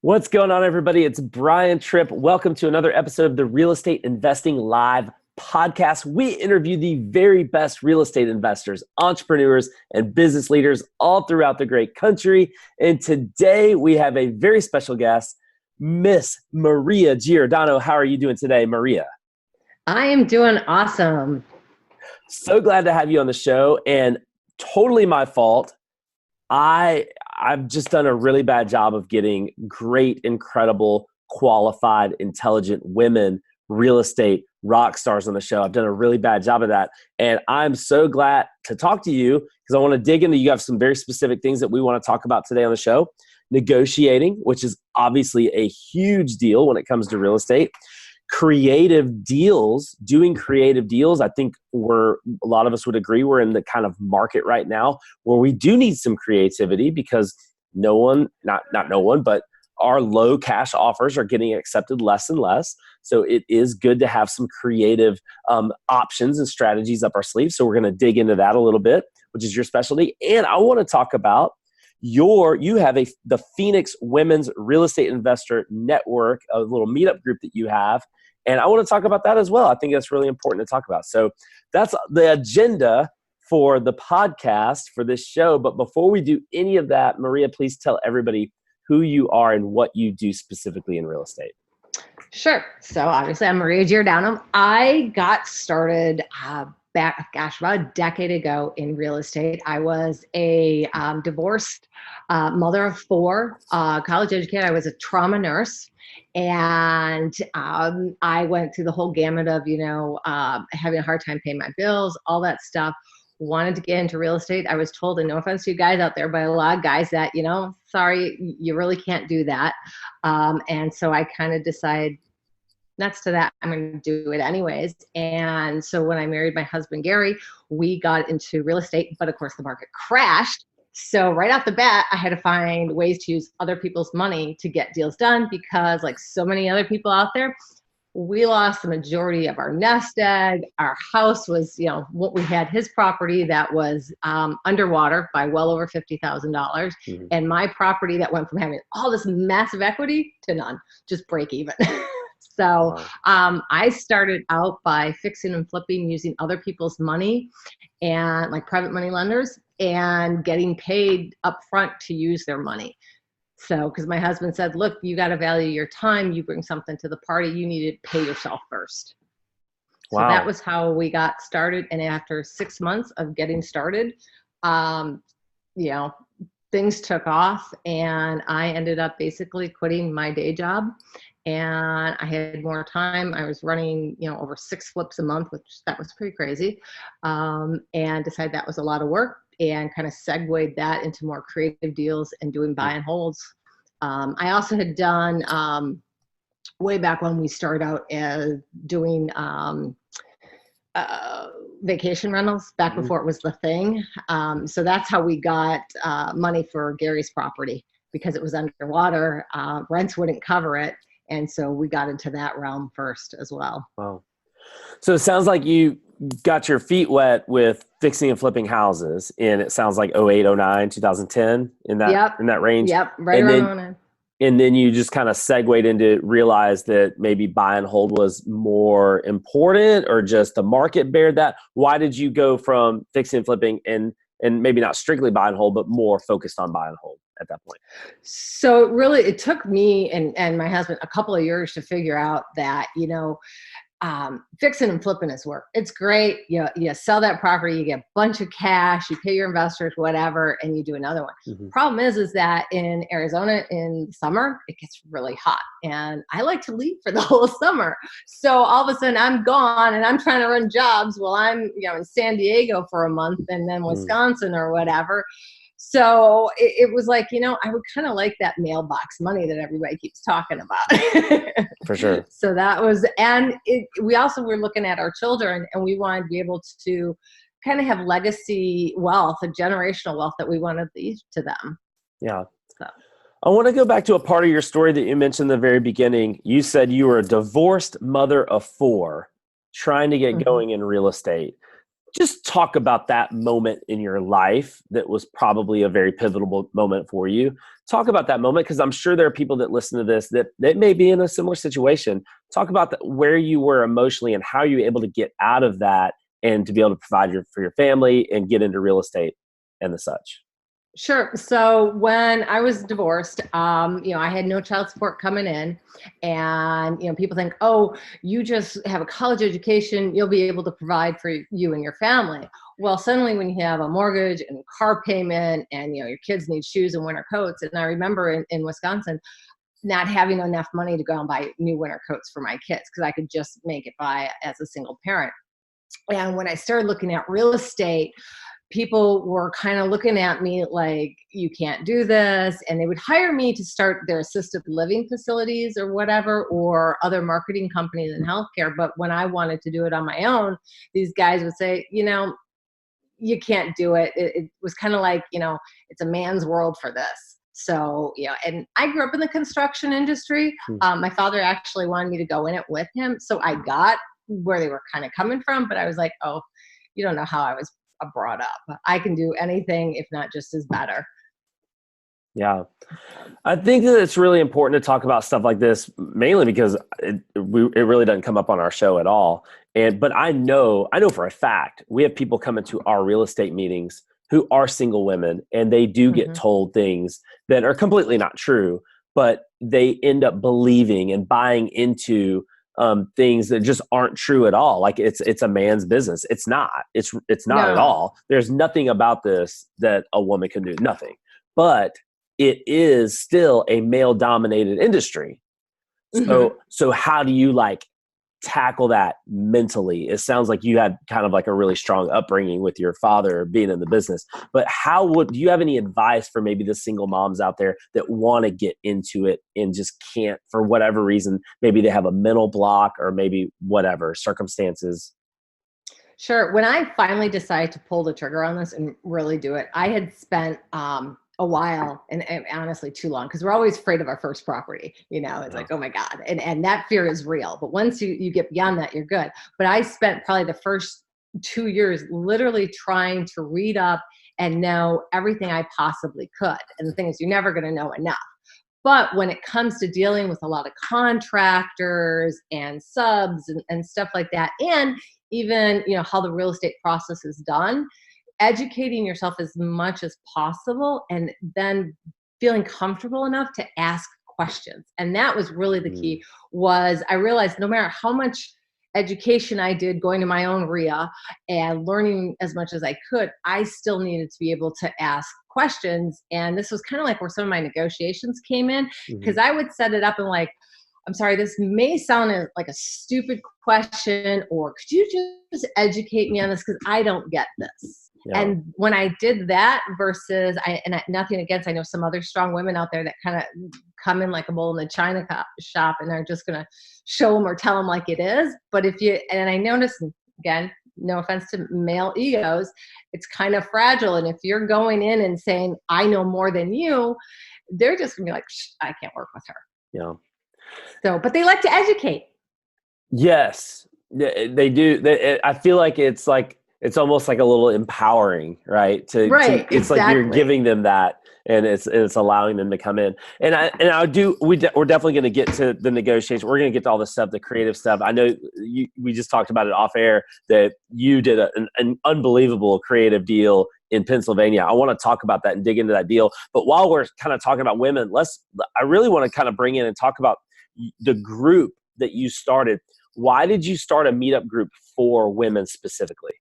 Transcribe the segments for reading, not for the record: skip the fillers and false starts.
What's going on, everybody? It's Brian Tripp. Welcome to another episode of the Real Estate Investing Live podcast. We interview the very best real estate investors, entrepreneurs, and business leaders all throughout the great country. And today we have a very special guest, Miss Maria Giordano. How are you doing today, Maria? I am doing awesome. So glad to have you on the show, and totally my fault. I've just done a really bad job of getting great, incredible, qualified, intelligent women, real estate rock stars on the show. I've done a really bad job of that. And I'm so glad to talk to you because I want to dig into, you have some very specific things that we want to talk about today on the show. Negotiating, which is obviously a huge deal when it comes to real estate. Creative deals, doing creative deals. I think a lot of us would agree we're in the kind of market right now where we do need some creativity because not no one, but our low cash offers are getting accepted less and less. So it is good to have some creative options and strategies up our sleeves. So we're going to dig into that a little bit, which is your specialty. And I want to talk about you have the Phoenix Women's Real Estate Investor Network, a little meetup group that you have. And I want to talk about that as well. I think that's really important to talk about. So that's the agenda for the podcast for this show. But before we do any of that, Maria, please tell everybody who you are and what you do specifically in real estate. Sure. So obviously I'm Maria Giordano. I got started about a decade ago in real estate. I was a divorced mother of four, college educated. I was a trauma nurse. And I went through the whole gamut of, having a hard time paying my bills, all that stuff. Wanted to get into real estate. I was told, and no offense to you guys out there, but a lot of guys that, sorry, you really can't do that. And so I kind of decided, next to that, I'm going to do it anyways. And so when I married my husband, Gary, we got into real estate, but of course the market crashed. So right off the bat, I had to find ways to use other people's money to get deals done because like so many other people out there, we lost the majority of our nest egg. Our house was, what we had his property that was underwater by well over $50,000. Mm-hmm. And my property that went from having all this massive equity to none, just break even. So I started out by fixing and flipping using other people's money and like private money lenders and getting paid up front to use their money. So, because my husband said, look, you got to value your time. You bring something to the party. You need to pay yourself first. Wow. So that was how we got started. And after 6 months of getting started, things took off and I ended up basically quitting my day job. And I had more time. I was running, over 6 flips a month, which that was pretty crazy. And decided that was a lot of work and kind of segued that into more creative deals and doing buy and holds. I also had done, way back when we started out doing vacation rentals back before it was the thing. So that's how we got money for Gary's property because it was underwater. Rents wouldn't cover it. And so we got into that realm first as well. Wow. So it sounds like you got your feet wet with fixing and flipping houses in, it sounds like 08, 09, 2010 in that range. Yep. Right around 09. And then you just kind of segued into realize that maybe buy and hold was more important or just the market bared that. Why did you go from fixing and flipping and maybe not strictly buy and hold, but more focused on buy and hold at that point? So really it took me and my husband a couple of years to figure out that, fixing and flipping is work. It's great. You sell that property, you get a bunch of cash, you pay your investors, whatever, and you do another one. Mm-hmm. Problem is that in Arizona in summer, it gets really hot and I like to leave for the whole summer. So all of a sudden I'm gone and I'm trying to run jobs while I'm, in San Diego for a month and then Wisconsin or whatever. So it was like, I would kind of like that mailbox money that everybody keeps talking about. For sure. So that was, and we also were looking at our children and we wanted to be able to kind of have legacy wealth, a generational wealth that we wanted to leave to them. Yeah. So. I want to go back to a part of your story that you mentioned in the very beginning. You said you were a divorced mother of four trying to get going in real estate. Just talk about that moment in your life that was probably a very pivotal moment for you Talk about that moment, because I'm sure there are people that listen to this that may be in a similar situation. Talk about where you were emotionally and how you were able to get out of that and to be able to provide for your family and get into real estate and the such. Sure. So when I was divorced, I had no child support coming in, and people think, oh, you just have a college education, you'll be able to provide for you and your family. Well, suddenly when you have a mortgage and car payment, and your kids need shoes and winter coats, and I remember in Wisconsin not having enough money to go and buy new winter coats for my kids because I could just make it by as a single parent. And when I started looking at real estate, people were kind of looking at me like, you can't do this. And they would hire me to start their assisted living facilities or whatever, or other marketing companies in healthcare. But when I wanted to do it on my own, these guys would say, you can't do it. It was kind of like, it's a man's world for this. So, and I grew up in the construction industry. My father actually wanted me to go in it with him. So I got where they were kind of coming from, but I was like, oh, you don't know how I was brought up. I can do anything, if not just as better. Yeah. I think that it's really important to talk about stuff like this, mainly because it really doesn't come up on our show at all. But I know for a fact, we have people come into our real estate meetings who are single women, and they do get told things that are completely not true, but they end up believing and buying into things that just aren't true at all. Like it's a man's business. It's not. It's not at all. There's nothing about this that a woman can do. Nothing. But it is still a male-dominated industry. So how do you tackle that mentally? It sounds like you had kind of like a really strong upbringing with your father being in the business. But do you have any advice for maybe the single moms out there that want to get into it and just can't for whatever reason? Maybe they have a mental block or maybe whatever circumstances. Sure. When I finally decided to pull the trigger on this and really do it, I had spent a while and honestly too long, because we're always afraid of our first property. It's like, oh my God. And that fear is real. But once you get beyond that, you're good. But I spent probably the first 2 years literally trying to read up and know everything I possibly could. And the thing is, you're never going to know enough. But when it comes to dealing with a lot of contractors and subs and stuff like that, and even, how the real estate process is done, educating yourself as much as possible, and then feeling comfortable enough to ask questions. And that was really the key. Was I realized no matter how much education I did going to my own RIA and learning as much as I could, I still needed to be able to ask questions. And this was kind of like where some of my negotiations came in, because I would set it up and like, I'm sorry, this may sound like a stupid question, or could you just educate me on this? Because I don't get this. Yeah. And when I did that versus, nothing against, I know some other strong women out there that kind of come in like a bull in the china shop and are just going to show them or tell them like it is. But and I noticed, again, no offense to male egos, it's kind of fragile. And if you're going in and saying, I know more than you, they're just going to be like, I can't work with her. Yeah. So, but they like to educate. Yes, they do. I feel like it's almost like a little empowering, right? It's exactly. Like you're giving them that, and it's allowing them to come in. We're definitely going to get to the negotiation. We're going to get to all the stuff, the creative stuff. I know we just talked about it off air that you did an unbelievable creative deal in Pennsylvania. I want to talk about that and dig into that deal. But while we're kind of talking about women, I really want to kind of bring in and talk about the group that you started. Why did you start a meetup group for women specifically?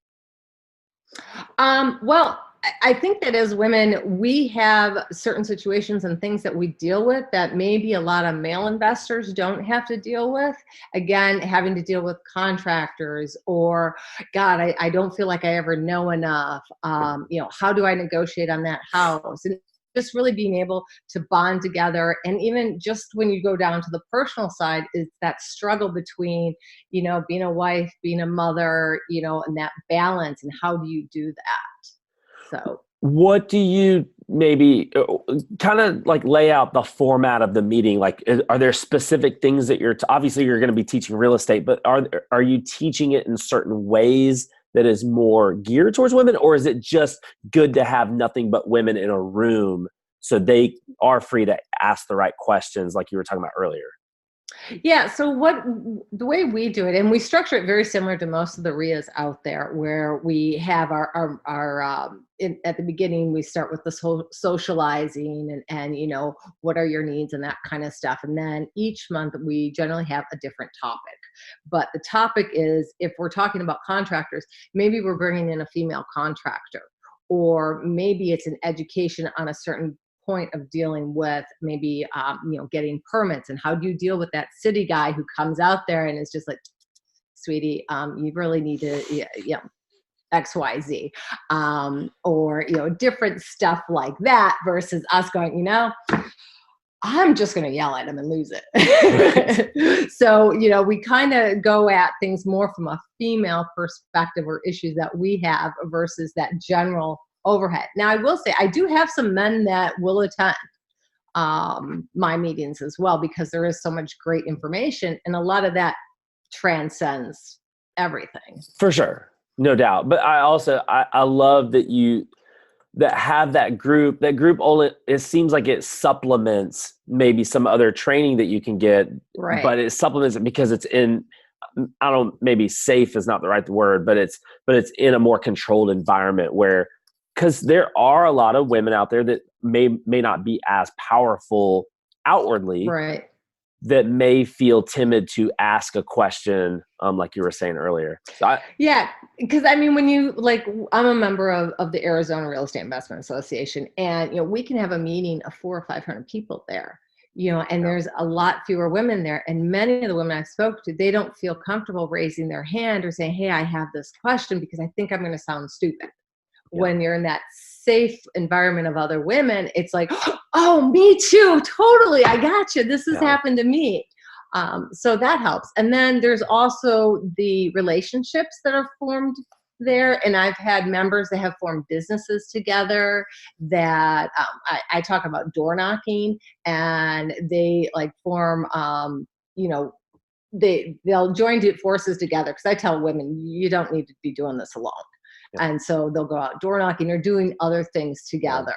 Well, I think that as women, we have certain situations and things that we deal with that maybe a lot of male investors don't have to deal with. Again, having to deal with contractors, or God, I don't feel like I ever know enough. How do I negotiate on that house? And just really being able to bond together. And even just when you go down to the personal side, is that struggle between, being a wife, being a mother, and that balance, and how do you do that? So what do you maybe kind of like lay out the format of the meeting? Like, are there specific things that obviously you're going to be teaching real estate, but are you teaching it in certain ways that is more geared towards women, or is it just good to have nothing but women in a room so they are free to ask the right questions like you were talking about earlier? Yeah. So the way we do it, and we structure it very similar to most of the RIAs out there, where we have at the beginning, we start with the socializing and what are your needs and that kind of stuff. And then each month we generally have a different topic. But the topic is, if we're talking about contractors, maybe we're bringing in a female contractor, or maybe it's an education on a certain point of dealing with maybe getting permits, and how do you deal with that city guy who comes out there and is just like, sweetie, you really need to XYZ, or different stuff like that, versus us going, I'm just going to yell at him and lose it. So, we kind of go at things more from a female perspective, or issues that we have, versus that general overhead. Now, I will say I do have some men that will attend my meetings as well, because there is so much great information, and a lot of that transcends everything. For sure. No doubt. But I love that have that group only, it seems like it supplements maybe some other training that you can get, right? But it supplements it because it's in, maybe safe is not the right word, but it's in a more controlled environment, where, because there are a lot of women out there that may not be as powerful outwardly, right? That may feel timid to ask a question, like you were saying earlier. So because when I'm a member of the Arizona Real Estate Investment Association, and we can have a meeting of 400 or 500 people there, and there's a lot fewer women there, and many of the women I've spoken to, they don't feel comfortable raising their hand or saying, hey, I have this question, because I think I'm going to sound stupid. When you're in that safe environment of other women, it's like, oh, me too, totally, I got you, this has happened to me. So that helps. And then there's also the relationships that are formed there, and I've had members that have formed businesses together, that I talk about door knocking, and they form they'll join forces together, because I tell women, you don't need to be doing this alone. And so they'll go out door knocking or doing other things together.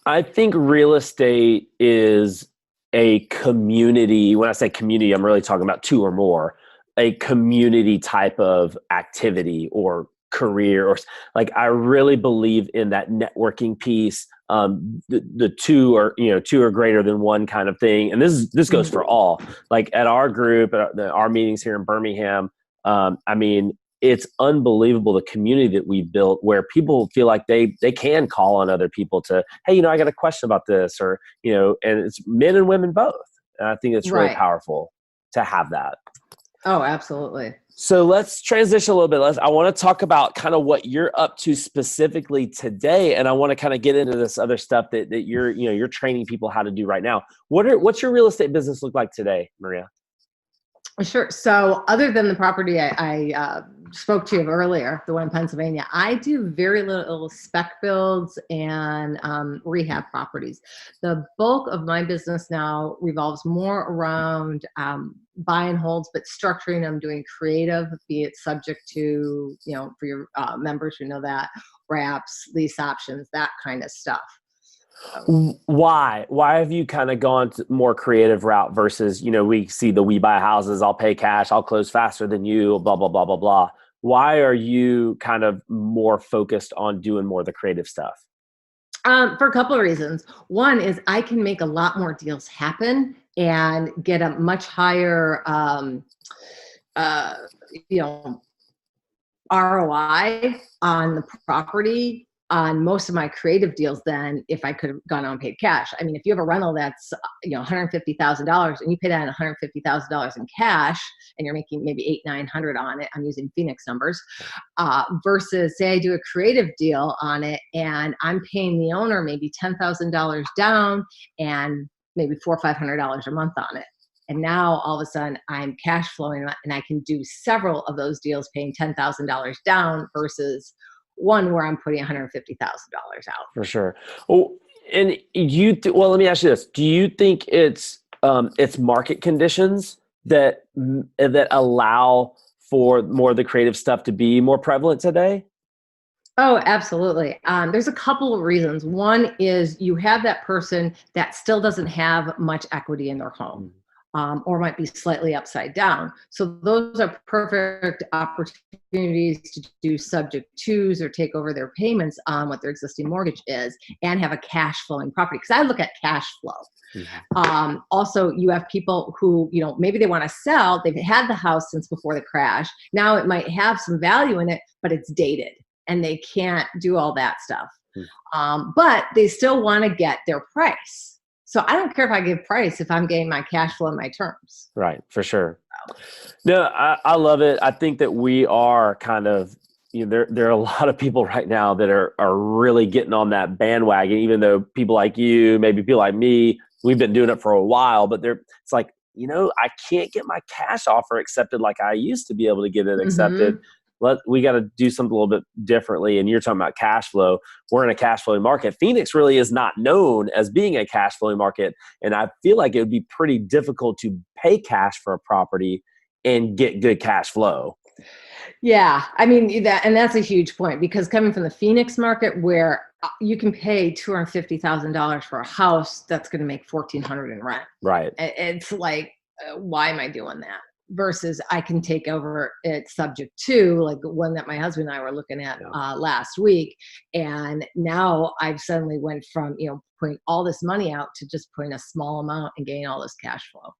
I think real estate is a community. When I say community, I'm really talking about two or more, a community type of activity or career, or I really believe in that networking piece. The two are greater than one kind of thing. And this goes for all, at our group, at our meetings here in Birmingham. It's unbelievable, the community that we've built, where people feel like they can call on other people to, hey, I got a question about this, or, and it's men and women both. And I think it's really powerful to have that. Oh, absolutely. So let's transition a little bit. I want to talk about kind of what you're up to specifically today. And I want to kind of get into this other stuff that you're training people how to do right now. What's your real estate business look like today, Maria? Sure. So other than the property I spoke to you earlier, the one in Pennsylvania, I do very little spec builds and rehab properties. The bulk of my business now revolves more around buy and holds, but structuring them, doing creative, be it subject to, for your members who know that, wraps, lease options, that kind of stuff. Why have you kind of gone to more creative route versus, we see we buy houses, I'll pay cash, I'll close faster than you, blah, blah, blah, blah, blah. Why are you kind of more focused on doing more of the creative stuff? For a couple of reasons. One is I can make a lot more deals happen and get a much higher, ROI on the property on most of my creative deals than if I could have gone out and paid cash. I mean, if you have a rental that's $150,000 and you pay that $150,000 in cash, and you're making maybe $800-900 on it, I'm using Phoenix numbers, versus say I do a creative deal on it and I'm paying the owner maybe $10,000 down and maybe $400 or $500 a month on it. And now all of a sudden I'm cash flowing, and I can do several of those deals paying $10,000 down versus one where I'm putting $150,000 out. For sure. Oh, and let me ask you this. Do you think it's market conditions that allow for more of the creative stuff to be more prevalent today? Oh, absolutely. There's a couple of reasons. One is you have that person that still doesn't have much equity in their home, Mhm. or might be slightly upside down. So those are perfect opportunities to do subject twos or take over their payments on what their existing mortgage is and have a cash flowing property. Because I look at cash flow. Mhm. Also, you have people who, maybe they want to sell. They've had the house since before the crash. Now it might have some value in it, but it's dated and they can't do all that stuff. Mhm. But they still want to get their price. So I don't care if I give price if I'm getting my cash flow and my terms. Right, for sure. No, I love it. I think that we are kind of, there are a lot of people right now that are really getting on that bandwagon, even though people like you, maybe people like me, we've been doing it for a while, but it's like, I can't get my cash offer accepted like I used to be able to get it accepted. Hmm. We got to do something a little bit differently. And you're talking about cash flow. We're in a cash flowing market. Phoenix really is not known as being a cash flowing market. And I feel like it would be pretty difficult to pay cash for a property and get good cash flow. Yeah, I mean that's a huge point because coming from the Phoenix market, where you can pay $250,000 for a house that's going to make 1,400 in rent, Right. it's like, why am I doing that? Versus I can take over it subject to, like one that my husband and I were looking at Yeah. last week, and now I've suddenly went from putting all this money out to just putting a small amount and getting all this cash flow.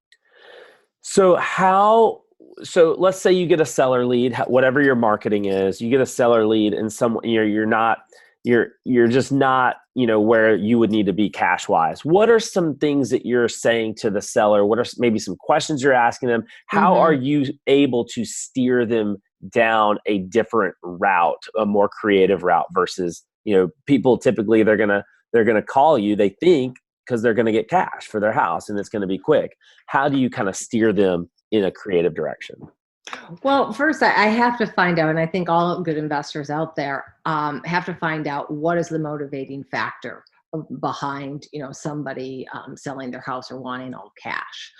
So let's say you get a seller lead, whatever your marketing is, you get a seller lead and you're just not, where you would need to be cash wise. What are some things that you're saying to the seller? What are maybe some questions you're asking them? How are Hmm. you able to steer them down a different route, a more creative route versus, people typically they're going to call you, they think, because they're going to get cash for their house and it's going to be quick. How do you kind of steer them in a creative direction? Well, first, I have to find out, and I think all good investors out there have to find out what is the motivating factor behind, somebody selling their house or wanting all cash.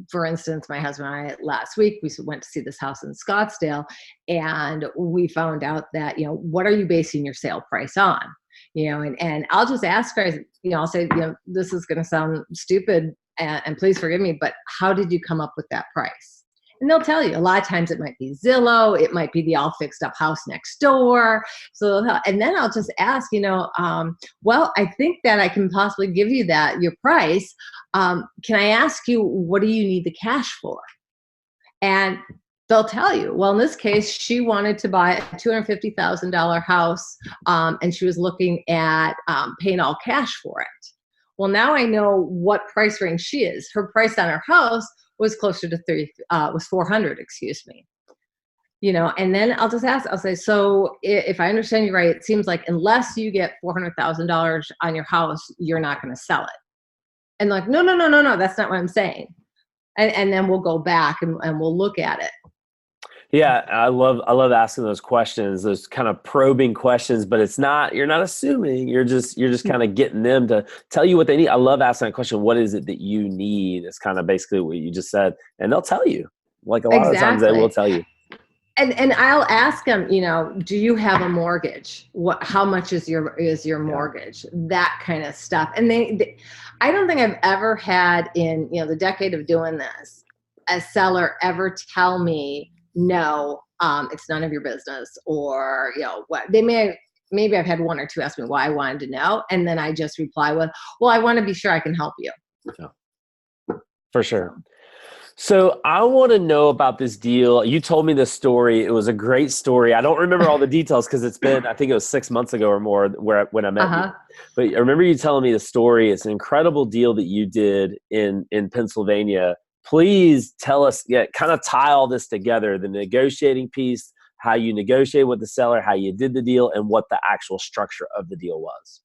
For instance, my husband and I last week we went to see this house in Scottsdale, and we found out that what are you basing your sale price on? And I'll just ask guys, I'll say, this is going to sound stupid, and please forgive me, but how did you come up with that price? And they'll tell you. A lot of times it might be Zillow, it might be the all fixed up house next door. So, and then I'll just ask, well, I think that I can possibly give you your price. Can I ask you, what do you need the cash for? And they'll tell you, well, in this case, she wanted to buy a $250,000 house, and she was looking at paying all cash for it. Well, now I know what price range she is. Her price on her house was closer to was 400, excuse me. And then I'll just ask, I'll say, so if I understand you right, it seems like unless you get $400,000 on your house, you're not going to sell it. And like, no, no, no, no, no, that's not what I'm saying. And then we'll go back and we'll look at it. Yeah, I love asking those questions, those kind of probing questions, but you're not assuming, you're just kind of getting them to tell you what they need. I love asking that question, what is it that you need? It's kind of basically what you just said, and they'll tell you. Like a lot of the times they will Exactly. tell you. And I'll ask them, do you have a mortgage? How much is your Yeah. mortgage? That kind of stuff. And I don't think I've ever had in, the decade of doing this, a seller ever tell me, no, it's none of your business, or, what maybe I've had one or two ask me why I wanted to know. And then I just reply with, well, I want to be sure I can help you. Yeah, for So, sure. So I want to know about this deal. You told me this story. It was a great story. I don't remember all the details because I think it was 6 months ago or more when I met you. uh-huh. But I remember you telling me the story. It's an incredible deal that you did in Pennsylvania. Please tell us, kind of tie all this together, the negotiating piece, how you negotiated with the seller, how you did the deal, and what the actual structure of the deal was.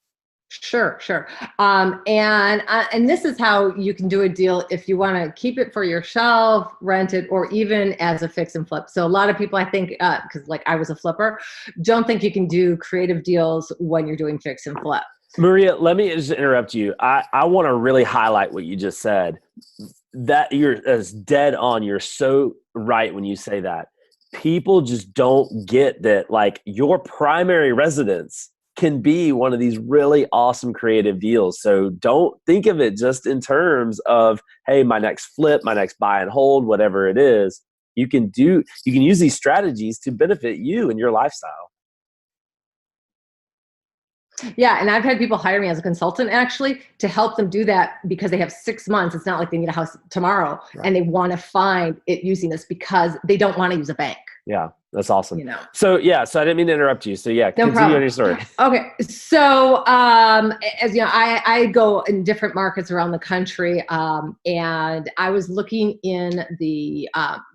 Sure, sure. And this is how you can do a deal if you want to keep it for yourself, rent it, or even as a fix and flip. So a lot of people, I think, because like I was a flipper, don't think you can do creative deals when you're doing fix and flip. Maria, let me just interrupt you. I want to really highlight what you just said. That you're as dead on. You're so right when you say that. people just don't get that, like, your primary residence can be one of these really awesome creative deals. So don't think of it just in terms of, hey, my next flip, my next buy and hold, whatever it is. You can use these strategies to benefit you and your lifestyle. Yeah, and I've had people hire me as a consultant actually to help them do that because they have 6 months. It's not like they need a house tomorrow, Right. and they want to find it using this because they don't want to use a bank. Yeah, that's awesome. You know. So I didn't mean to interrupt you. So No continue problem. on your story. Okay, so as you know, I go in different markets around the country, and I was looking in the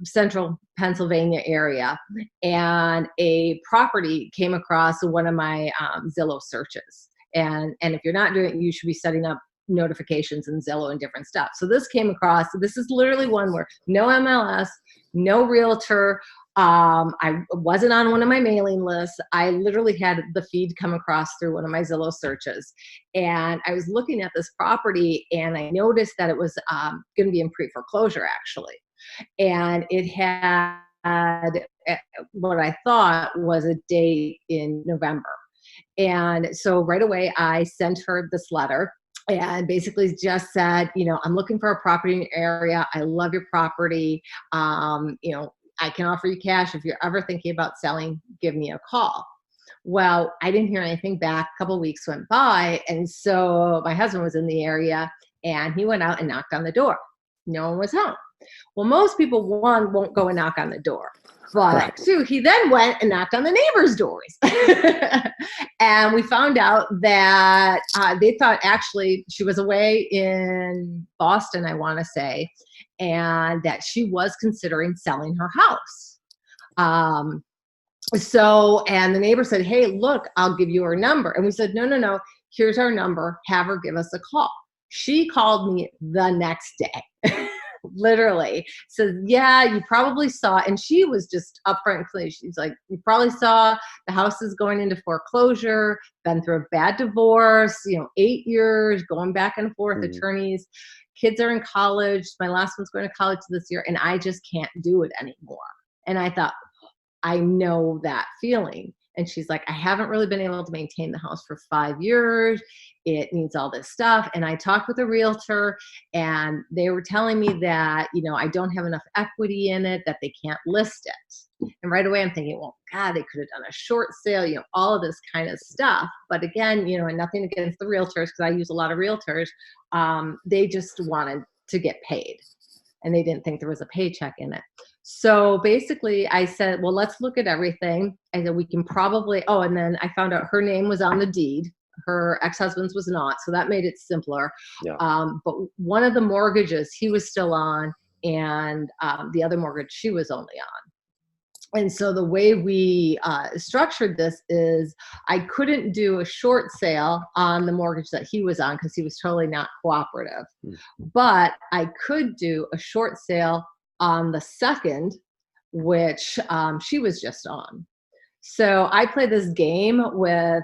central Pennsylvania area, and a property came across one of my Zillow searches. And if you're not doing it, you should be setting up notifications in Zillow and different stuff. So this came across. This is literally one where no MLS, no realtor. I wasn't on one of my mailing lists. I literally had the feed come across through one of my Zillow searches. And I was looking at this property and I noticed that it was going to be in pre-foreclosure actually. And it had what I thought was a date in November. And so right away I sent her this letter and basically just said, I'm looking for a property in your area. I love your property. I can offer you cash. If you're ever thinking about selling, give me a call. Well, I didn't hear anything back. A couple of weeks went by. And so my husband was in the area and he went out and knocked on the door. No one was home. Well, most people, one, won't go and knock on the door. But two, he then went and knocked on the neighbors' doors. And we found out that they thought actually she was away in Boston, I want to say, and that she was considering selling her house. And the neighbor said, hey, look, I'll give you her number. And we said, no, here's our number. Have her give us a call. She called me the next day. Literally says, yeah, you probably saw, and she was just upfront and clear. She's like, you probably saw the house is going into foreclosure, been through a bad divorce, 8 years, going back and forth, attorneys, kids are in college. My last one's going to college this year, and I just can't do it anymore. And I thought, I know that feeling. And she's like, I haven't really been able to maintain the house for 5 years. It needs all this stuff. And I talked with a realtor and they were telling me that, I don't have enough equity in it, that they can't list it. And right away I'm thinking, well, God, they could have done a short sale, all of this kind of stuff. But again, and nothing against the realtors, because I use a lot of realtors. They just wanted to get paid and they didn't think there was a paycheck in it. So basically I said, well, let's look at everything. I said, we can probably, and then I found out her name was on the deed. Her ex-husband's was not. So that made it simpler. Yeah. But one of the mortgages he was still on, and the other mortgage she was only on. And so the way we structured this is I couldn't do a short sale on the mortgage that he was on because he was totally not cooperative. But I could do a short sale on the second, which she was just on. So I play this game with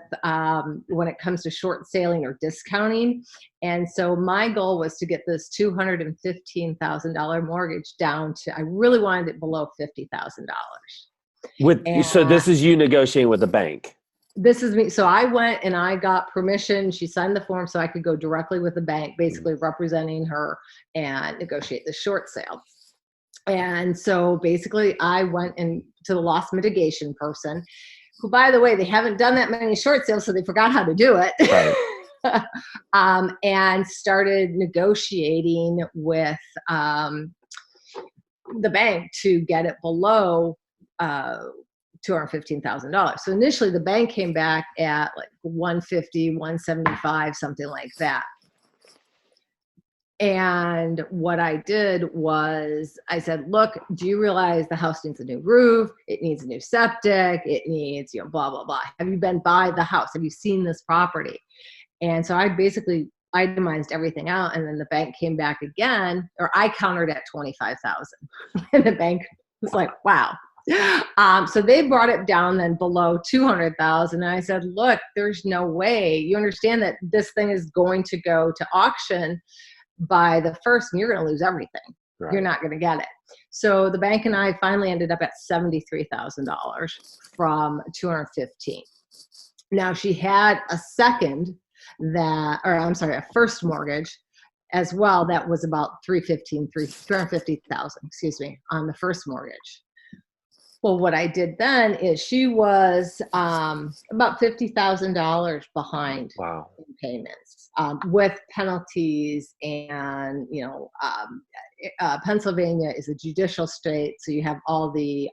when it comes to short selling or discounting. And so my goal was to get this $215,000 mortgage down to, I really wanted it below $50,000. So this is you negotiating with the bank. This is me. So I went and I got permission. She signed the form so I could go directly with the bank, basically representing her and negotiate the short sale. And so basically I went to the loss mitigation person, who, by the way, they haven't done that many short sales, so they forgot how to do it. Right. And started negotiating with the bank to get it below $215,000. So initially the bank came back at like 150, 175, something like that. And what I did was I said, look, do you realize the house needs a new roof? It needs a new septic. It needs, blah, blah, blah. Have you been by the house? Have you seen this property? And so I basically itemized everything out. And then the bank came back again, or I countered at 25,000. And the bank was like, wow. So they brought it down then below 200,000. And I said, look, there's no way. You understand that this thing is going to go to auction by the first, and you're going to lose everything. Right. You're not going to get it. So the bank and I finally ended up at $73,000 from 215. Now she had a first mortgage as well. That was about 350,000, excuse me, on the first mortgage. Well, what I did then is she was about $50,000 behind Wow. in payments, with penalties, and Pennsylvania is a judicial state, so you have all the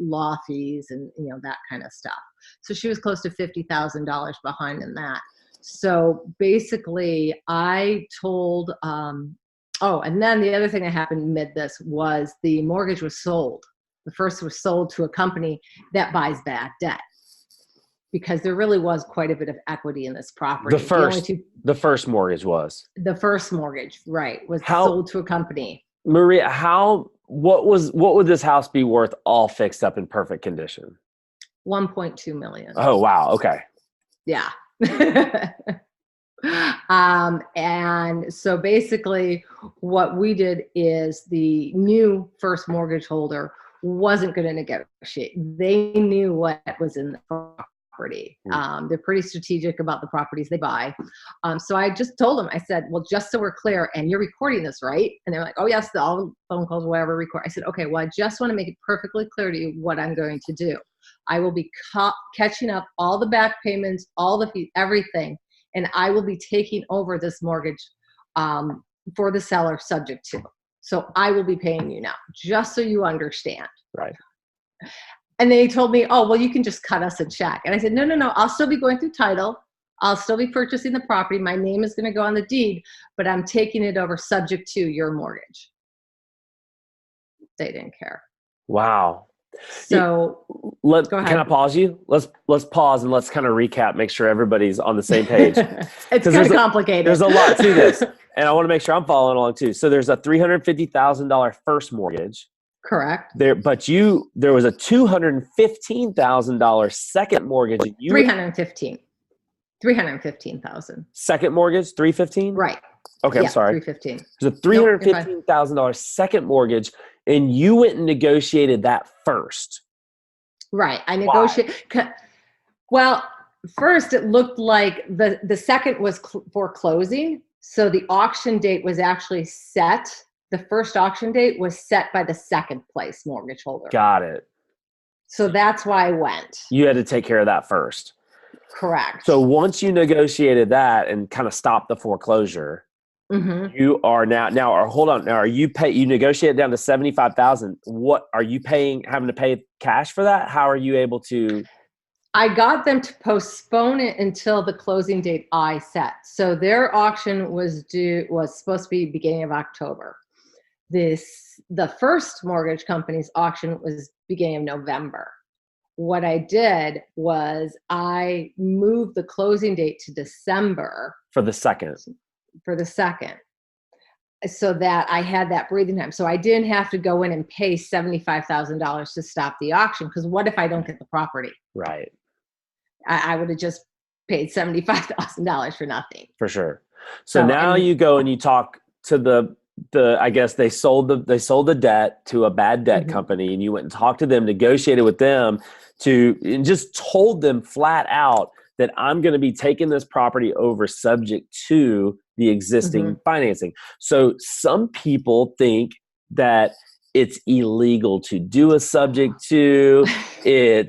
law fees and that kind of stuff. So she was close to $50,000 behind in that. So basically, I told. And then the other thing that happened mid this was the mortgage was sold. The first was sold to a company that buys bad debt, because there really was quite a bit of equity in this property. The first mortgage was? The first mortgage, right, was sold to a company. Maria, what would this house be worth all fixed up in perfect condition? $1.2 million. Oh, wow. Okay. Yeah. And so basically what we did is the new first mortgage holder wasn't going to negotiate. They knew what was in the property. They're pretty strategic about the properties they buy. So I just told them, I said, well, just so we're clear, and you're recording this, right? And they're like, oh yes, all the phone calls, whatever, record. I said, okay, well, I just want to make it perfectly clear to you what I'm going to do. I will be catching up all the back payments, all the fees, everything. And I will be taking over this mortgage for the seller, subject to. So I will be paying you now, just so you understand. Right. And they told me, oh, well, you can just cut us a check. And I said, no. I'll still be going through title. I'll still be purchasing the property. My name is going to go on the deed, but I'm taking it over subject to your mortgage. They didn't care. Wow. So go ahead. Can I pause you? Let's pause and let's kind of recap, make sure everybody's on the same page. It's kind of complicated. There's a lot to this, and I want to make sure I'm following along too. So there's a $350,000 first mortgage. Correct. There was a $215,000 second mortgage. $315,000. Second mortgage, $315,000? Right. Okay, I'm sorry. $315,000. There's a $315,000 second mortgage, and you went and negotiated that first. Right. I negotiated. Well, first it looked like the second was for closing. So the auction date was actually set. The first auction date was set by the second place mortgage holder. Got it. So that's why I went. You had to take care of that first. Correct. So once you negotiated that and kind of stopped the foreclosure, you are hold on. Now, you negotiated down to $75,000. What are you having to pay cash for that? How are you able to? I got them to postpone it until the closing date I set. So their auction was supposed to be beginning of October. The first mortgage company's auction was beginning of November. What I did was I moved the closing date to December. For the second. So that I had that breathing time. So I didn't have to go in and pay $75,000 to stop the auction, because what if I don't get the property? Right. I would have just paid $75,000 for nothing. For sure. So now you go and you talk to I guess they sold the debt to a bad debt company, and you went and talked to them, negotiated with them and just told them flat out that I'm going to be taking this property over subject to the existing financing. So some people think that it's illegal to do a subject to. And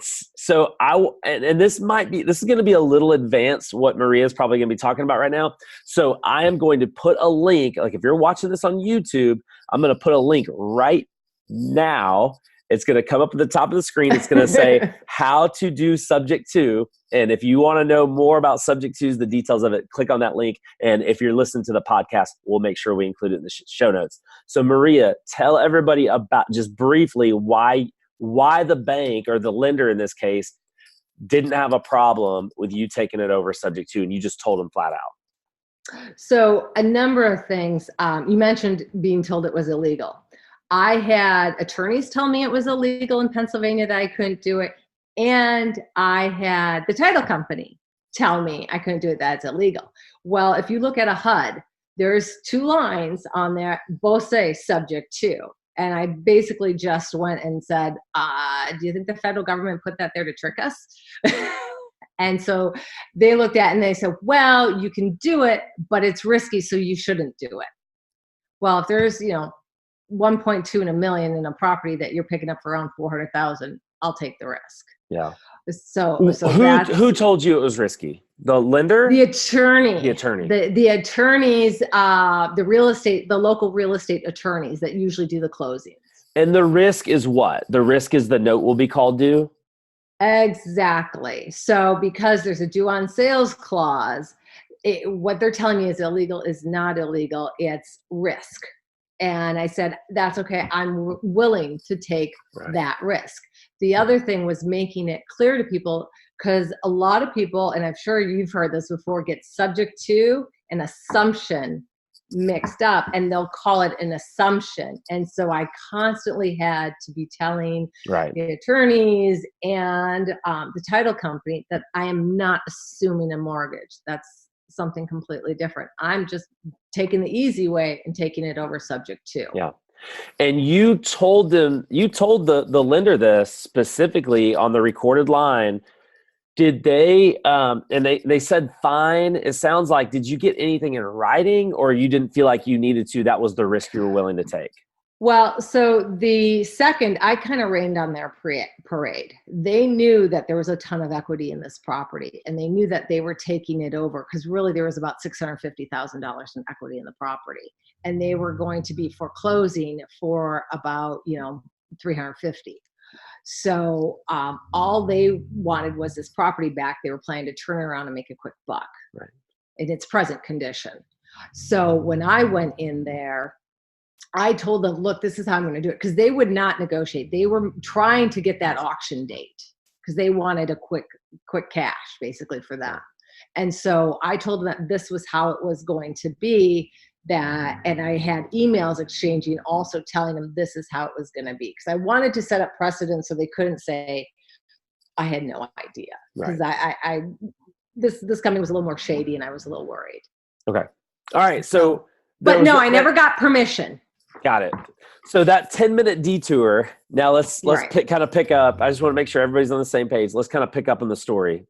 this is going to be a little advanced, what Maria is probably going to be talking about right now. So I am going to put a link, like if you're watching this on YouTube, I'm going to put a link right now. It's going to come up at the top of the screen. It's going to say how to do subject to. And if you want to know more about subject twos, the details of it, click on that link. And if you're listening to the podcast, we'll make sure we include it in the show notes. So Maria, tell everybody about just briefly why the bank, or the lender in this case, didn't have a problem with you taking it over subject to, and you just told them flat out. So a number of things. You mentioned being told it was illegal. I had attorneys tell me it was illegal in Pennsylvania, that I couldn't do it. And I had the title company tell me I couldn't do it, that it's illegal. Well, if you look at a HUD, there's two lines on there, both say subject to. And I basically just went and said, do you think the federal government put that there to trick us? And so they looked at it and they said, well, you can do it, but it's risky, so you shouldn't do it. Well, if there's, 1.2 in a million in a property that you're picking up for around 400,000, I'll take the risk. Yeah. So who told you it was risky? The lender? The attorney. The attorney. The attorneys, the local real estate attorneys that usually do the closings. And the risk is what? The risk is the note will be called due? Exactly. So because there's a due on sales clause, what they're telling me is illegal is not illegal. It's risk. And I said, that's okay. I'm willing to take that risk. The other thing was making it clear to people, because a lot of people, and I'm sure you've heard this before, get subject to an assumption mixed up, and they'll call it an assumption. And so I constantly had to be telling the attorneys and the title company that I am not assuming a mortgage. That's something completely different. I'm just taking the easy way and taking it over subject to. Yeah. And you told the lender this specifically on the recorded line. Did they, and they said fine. It sounds like, did you get anything in writing, or you didn't feel like you needed to? That was the risk you were willing to take? Well, so the second, I kind of rained on their parade. They knew that there was a ton of equity in this property, and they knew that they were taking it over because really there was about $650,000 in equity in the property, and they were going to be foreclosing for about, $350,000. So all they wanted was this property back. They were planning to turn around and make a quick buck in its present condition. So when I went in there, I told them, look, this is how I'm going to do it, because they would not negotiate. They were trying to get that auction date because they wanted a quick cash basically for that. And so I told them that this was how it was going to be, and I had emails exchanging also telling them this is how it was going to be, because I wanted to set up precedent so they couldn't say I had no idea, because this company was a little more shady and I was a little worried. Okay. All right. So, but no, I never got permission. Got it. So that 10-minute detour. Now let's kind of pick up. I just want to make sure everybody's on the same page. Let's kind of pick up on the story.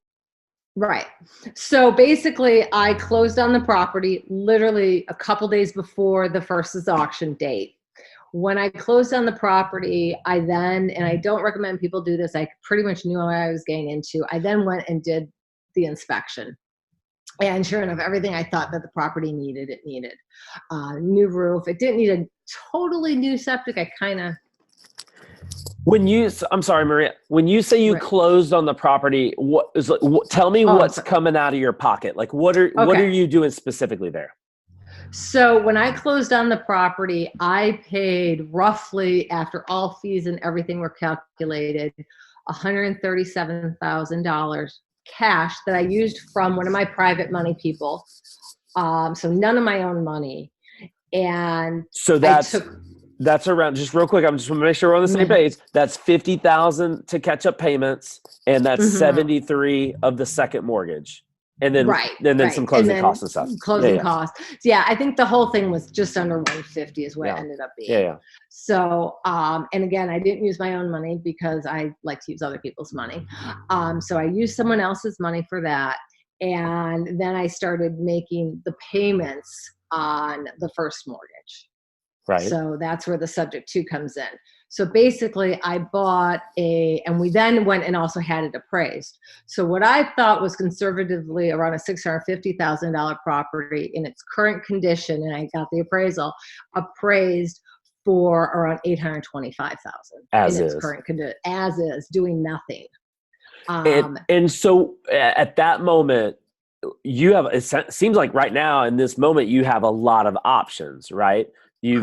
Right. So basically, I closed on the property literally a couple days before the first auction date. When I closed on the property, I then, and I don't recommend people do this, I pretty much knew what I was getting into. I then went and did the inspection. And sure enough, everything I thought that the property needed, it needed. New roof. It didn't need a totally new septic. I'm sorry, Maria, when you say you closed on the property, tell me what's coming out of your pocket. Like what are you doing specifically there? So when I closed on the property, I paid roughly, after all fees and everything were calculated, $137,000 cash that I used from one of my private money people. So none of my own money. And so that's around, just real quick, I'm just want to make sure we're on the same page. That's $50,000 to catch up payments, and that's 73 of the second mortge. And then some closing costs and stuff. Closing costs. Yeah, I think the whole thing was just under 150 is what it ended up being. Yeah. So, and again, I didn't use my own money because I like to use other people's money. So I used someone else's money for that. And then I started making the payments on the first mortgage. Right. So that's where the subject to comes in. So basically I bought and we then went and also had it appraised. So what I thought was conservatively around a $650,000 property in its current condition, and I got the appraisal appraised for around $825,000 in its current condition, as is, doing nothing. And so at that moment, it seems like right now in this moment, you have a lot of options, right? You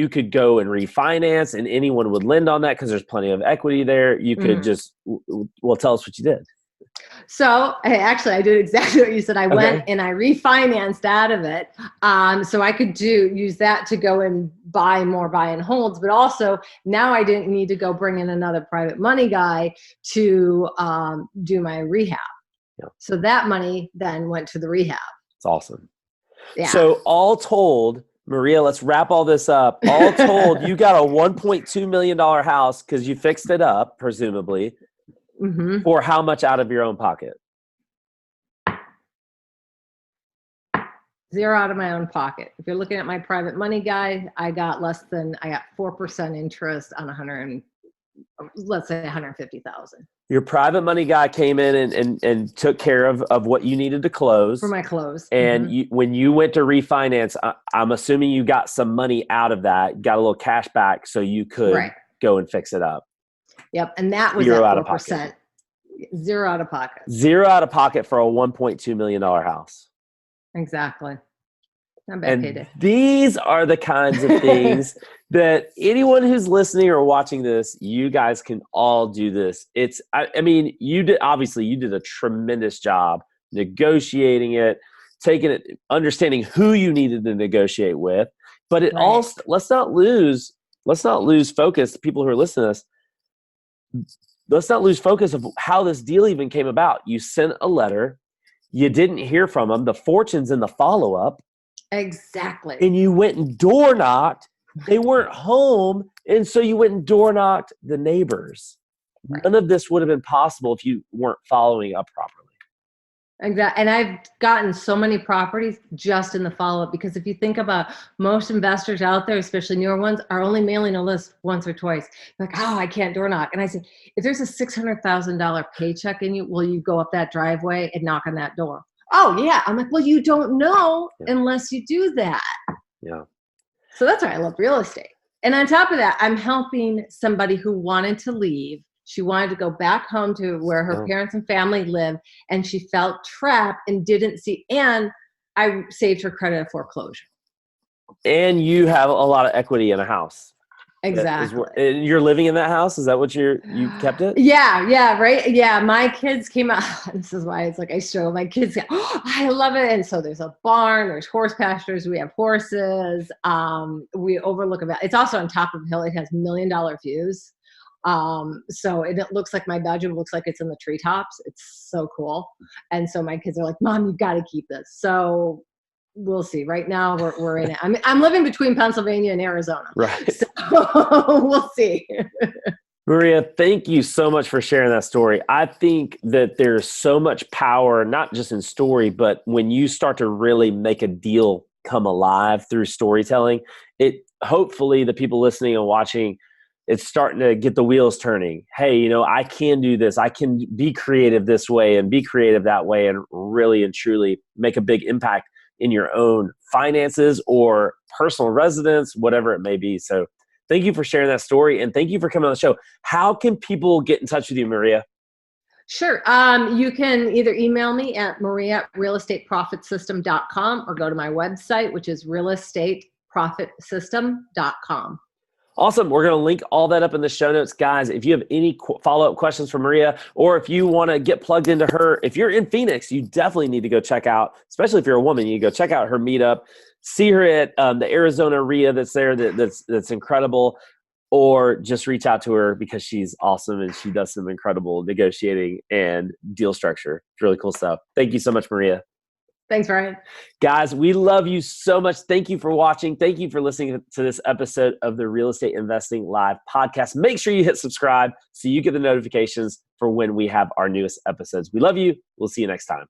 could go and refinance, and anyone would lend on that because there's plenty of equity there. You could just, tell us what you did. So I did exactly what you said. I went and I refinanced out of it. So I could use that to go and buy more buy and holds, but also now I didn't need to go bring in another private money guy to do my rehab. Yep. So that money then went to the rehab. It's awesome. Yeah. So all told, Maria, let's wrap all this up. All told, you got a $1.2 million house because you fixed it up, presumably, for how much out of your own pocket? Zero out of my own pocket. If you're looking at my private money guy, I got 4% interest on let's say 150,000. Your private money guy came in and took care of what you needed to close. For my close. And when you went to refinance, I'm assuming you got some money out of that, got a little cash back so you could go and fix it up. Yep. And that was Zero at out of 4%. pocket. Zero out of pocket. Zero out of pocket for a $1.2 million house. Exactly. Not bad payday. These are the kinds of things that anyone who's listening or watching this, you guys can all do this. I mean, you did a tremendous job negotiating it, taking it, understanding who you needed to negotiate with. But it also, let's not lose focus. People who are listening to this, let's not lose focus of how this deal even came about. You sent a letter, you didn't hear from them. The fortune's in the follow-up. Exactly. And you went and door knocked. They weren't home. And so you went and door knocked the neighbors. None of this would have been possible if you weren't following up properly. Exactly. And I've gotten so many properties just in the follow-up, because if you think about most investors out there, especially newer ones, are only mailing a list once or twice. Like, oh, I can't door knock. And I said, if there's a $600,000 paycheck in you, will you go up that driveway and knock on that door? Oh, yeah. I'm like, well, you don't know unless you do that. Yeah. So that's why I love real estate. And on top of that, I'm helping somebody who wanted to leave. She wanted to go back home to where her parents and family live, and she felt trapped and didn't see, and I saved her credit of foreclosure. And you have a lot of equity in a house. Exactly. And you're living in that house? Is that what you kept it? Yeah, right. Yeah, my kids came out. This is why it's like I show my kids. Oh, I love it. And so there's a barn. There's horse pastures. We have horses. We overlook about. It's also on top of a hill. It has $1 million views. So it looks like my bedroom looks like it's in the treetops. It's so cool. And so my kids are like, Mom, you've got to keep this. So we'll see. Right now we're in it. I'm living between Pennsylvania and Arizona. Right. So we'll see. Maria, thank you so much for sharing that story. I think that there's so much power, not just in story, but when you start to really make a deal come alive through storytelling, hopefully the people listening and watching, it's starting to get the wheels turning. Hey, I can do this. I can be creative this way and be creative that way, and really and truly make a big impact in your own finances or personal residence, whatever it may be. So thank you for sharing that story, and thank you for coming on the show. How can people get in touch with you, Maria? Sure. You can either email me at maria@realestateprofitsystem.com or go to my website, which is realestateprofitsystem.com. Awesome. We're going to link all that up in the show notes. Guys, if you have any follow-up questions for Maria, or if you want to get plugged into her, if you're in Phoenix, you definitely need to go check out, especially if you're a woman, you go check out her meetup, see her at the Arizona RIA that's there, that's incredible, or just reach out to her because she's awesome and she does some incredible negotiating and deal structure. It's really cool stuff. Thank you so much, Maria. Thanks, Ryan. Guys, we love you so much. Thank you for watching. Thank you for listening to this episode of the Real Estate Investing Live podcast. Make sure you hit subscribe so you get the notifications for when we have our newest episodes. We love you. We'll see you next time.